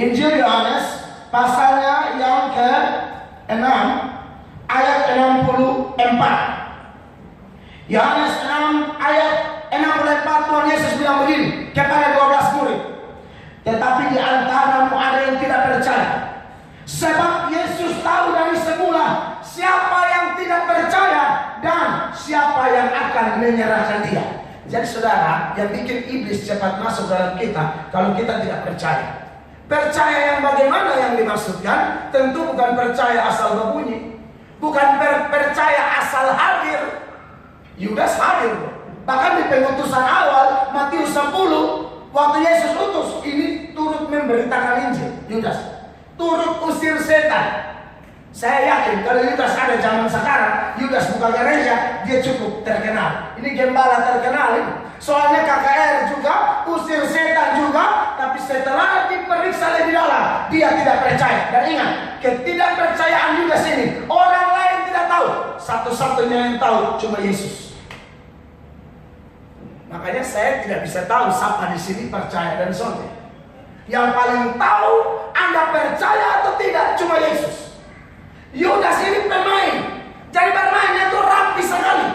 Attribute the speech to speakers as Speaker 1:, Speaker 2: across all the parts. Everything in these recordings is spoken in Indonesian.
Speaker 1: Injil Yohanes pasalnya yang ke-6 ayat 64. Yohanes 6 ayat 64, Tuhan Yesus bilang begini kepada 12 murid, tetapi di antaramu ada yang tidak percaya. Sebab Yesus tahu dari semula siapa yang tidak percaya dan siapa yang akan menyerahkan dia. Jadi saudara, yang bikin iblis cepat masuk dalam kita kalau kita tidak percaya. Percaya yang bagaimana yang dimaksudkan? Tentu bukan percaya asal berbunyi, bukan percaya asal hadir. Yudas hadir. Bahkan di pengutusan awal Matius 10, waktu Yesus utus, ini turut memberitakan Injil. Yudas turut usir setan. Saya yakin kalau Yudas ada zaman sekarang, Yudas bukan gereja, dia cukup terkenal. Ini gembala terkenal ini. Soalnya KKR juga, usir setan juga, tapi setelah diperiksa lebih dalam, dia tidak percaya. Dan ingat, ketidakpercayaan Yudas ini, orang lain tidak tahu. Satu-satunya yang tahu cuma Yesus. Makanya saya tidak bisa tahu siapa di sini percaya dan sontek. Yang paling tahu Anda percaya atau tidak cuma Yesus. Yudas ini pemain. Jadi bermainnya itu rapi sekali.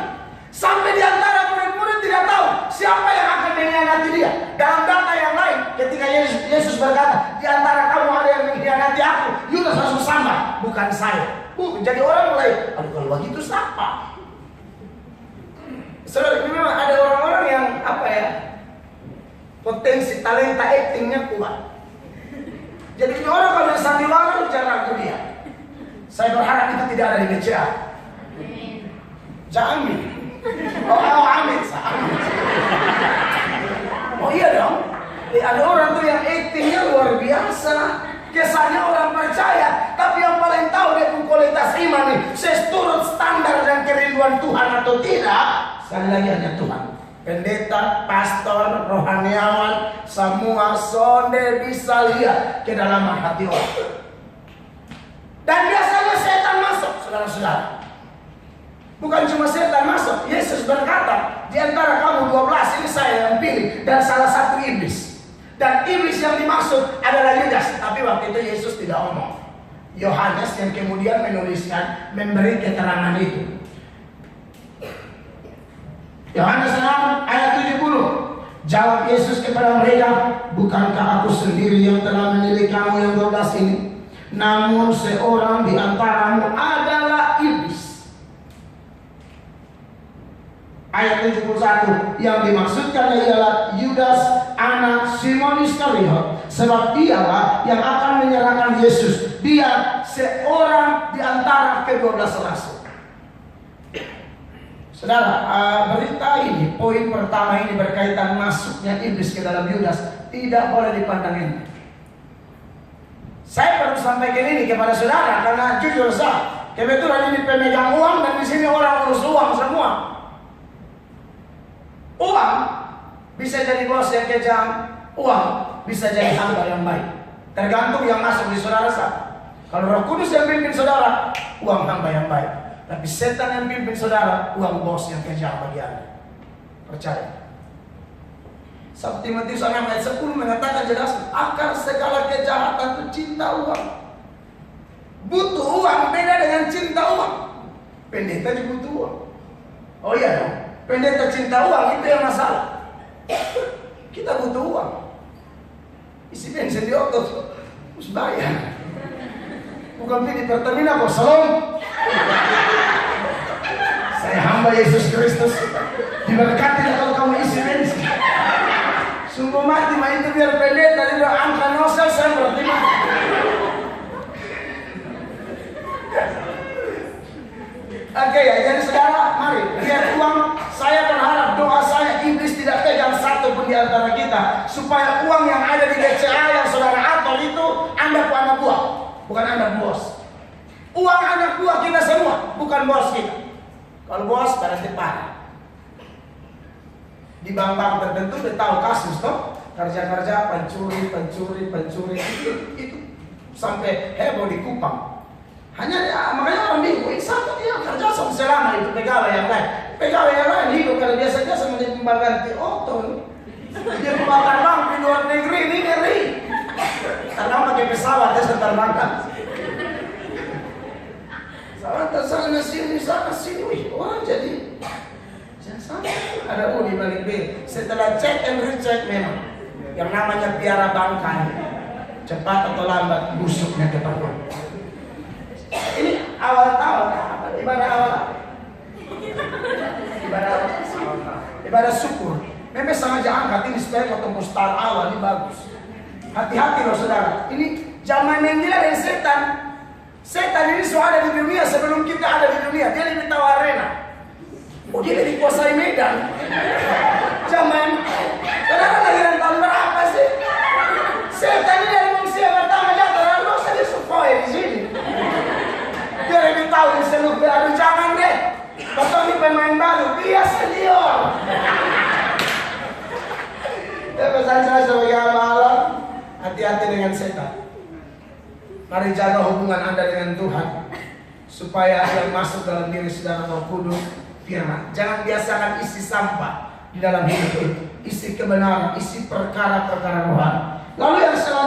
Speaker 1: Sampai di antara murid-murid tidak tahu siapa yang akan mengkhianati dia. Dalam data yang lain, ketika Yesus berkata, di antara kamu ada yang mengkhianati aku, Yudas langsung sambat, bukan saya. Jadi orang mulai, aduh kalau begitu siapa? Saudara, memang ada orang-orang yang potensi talenta actingnya kuat. Jadi ini orang kalau di sandiwara jangan ragu dia. Saya berharap itu tidak ada di BCA. Jangan. Amin. Oh iya dong. Ada orang tuh yang actingnya luar biasa. Kesannya orang percaya, tapi yang paling tahu dia pun kualitas iman nih, seturut standar dan kerinduan Tuhan atau tidak. Sekali lagi hanya Tuhan. Pendeta, pastor, rohaniawan, semua sonde bisa lihat ke dalam hati orang. Dan biasanya setan masuk, saudara-saudara. Bukan cuma setan masuk. Yesus berkata, di antara kamu 12 ini saya yang pilih, dan salah satu iblis. Dan iblis yang dimaksud adalah Yudas. Tapi waktu itu Yesus tidak omong. Yohanes yang kemudian menuliskan, memberi keterangan itu. Yohanes 6 ayat 70. Jawab Yesus kepada mereka, bukankah aku sendiri yang telah memilih kamu yang 12 ini? Namun seorang di antaramu adalah iblis. Ayat 71, yang dimaksudkan ialah Yudas anak Simon Iskariot, sebab dialah yang akan menyerahkan Yesus. Dia seorang di antara ke-12 rasul. Saudara, berita ini, poin pertama ini berkaitan masuknya iblis ke dalam Yudas, tidak boleh dipandang ini. Saya perlu sampaikan ini kepada saudara karena jujur saja, kebetulan ini pemegang uang dan di sini orang urus uang semua. Uang bisa jadi bos yang kejam, uang bisa jadi hamba yang baik. Tergantung yang masuk di saudara sah. Kalau Roh Kudus yang pimpin saudara, uang hamba yang baik. Tapi setan yang pimpin saudara, uang bos yang kejam bagi Anda. Percaya. 1 Timotius 6 ayat 10 mengatakan jelas, akar segala kejahatan itu cinta uang. Butuh uang beda dengan cinta uang. Pendeta juga butuh uang. Oh iya dong. Pendeta cinta uang itu yang masalah. Kita butuh uang. Isi bensin di auto harus bayar. Bukan pilih Pertamina kok, salam. Saya hamba Yesus Kristus. Diberkati kalau kamu isi bensin. Sungguh mati mah itu biar pendeta dia angka nosel saya berarti mati. Oke ya, jadi saudara, mari lihat uang. Saya berharap doa saya iblis tidak pegang satu pun di antara kita, supaya uang yang ada di BCA yang saudara atur itu Anda anak buah, bukan Anda bos. Uang anak buah kita semua, bukan bos kita. Kalau bos berarti parah. Di bank-bank tertentu udah tahu kasus toh, kerja-kerja pencuri itu sampai heboh di Kupang. Hanya makanya orang bingung, satu dia kerja selama itu pegawai yang lain hidup kalau biasa-biasa menjadi pembantu otot. Dia pembakar bank di luar negeri ini ngeri. Karena pakai pakai pesawat ya sebentar makan. Sana sini, sana sini. Wih, wah jadi jangan sampai ada U di balik B. Setelah cek and recheck memang yang namanya piara bangkai, cepat atau lambat busuknya ke perut. Ini awal tahun, ibadah awal. Ibadah syukur. Memang sengaja angkat ini supaya mau tembus tahun awal ini bagus. Hati-hati loh saudara. Ini zaman yang gila dari setan. Setan ini sudah ada di dunia sebelum kita ada di dunia. Dia lebih tahu arena. Oh, dia lebih kuasai medan. Zaman. Saudara lahiran tahun berapa sih? Setan ini dari manusia pertama jatuh. Lalu saya Sukhoi di sini. Dia lebih tahu di seluruh. Aduh jangan deh. Betul ini pemain baru. Dia senior. Ya pesan saya sebagai hamba, hati-hati dengan setan. Mari jaga hubungan Anda dengan Tuhan supaya yang masuk dalam diri saudara Roh Kudus firman. Jangan biasakan isi sampah di dalam hidup, isi kebenaran, isi perkara-perkara rohani. Lalu yang selanjutnya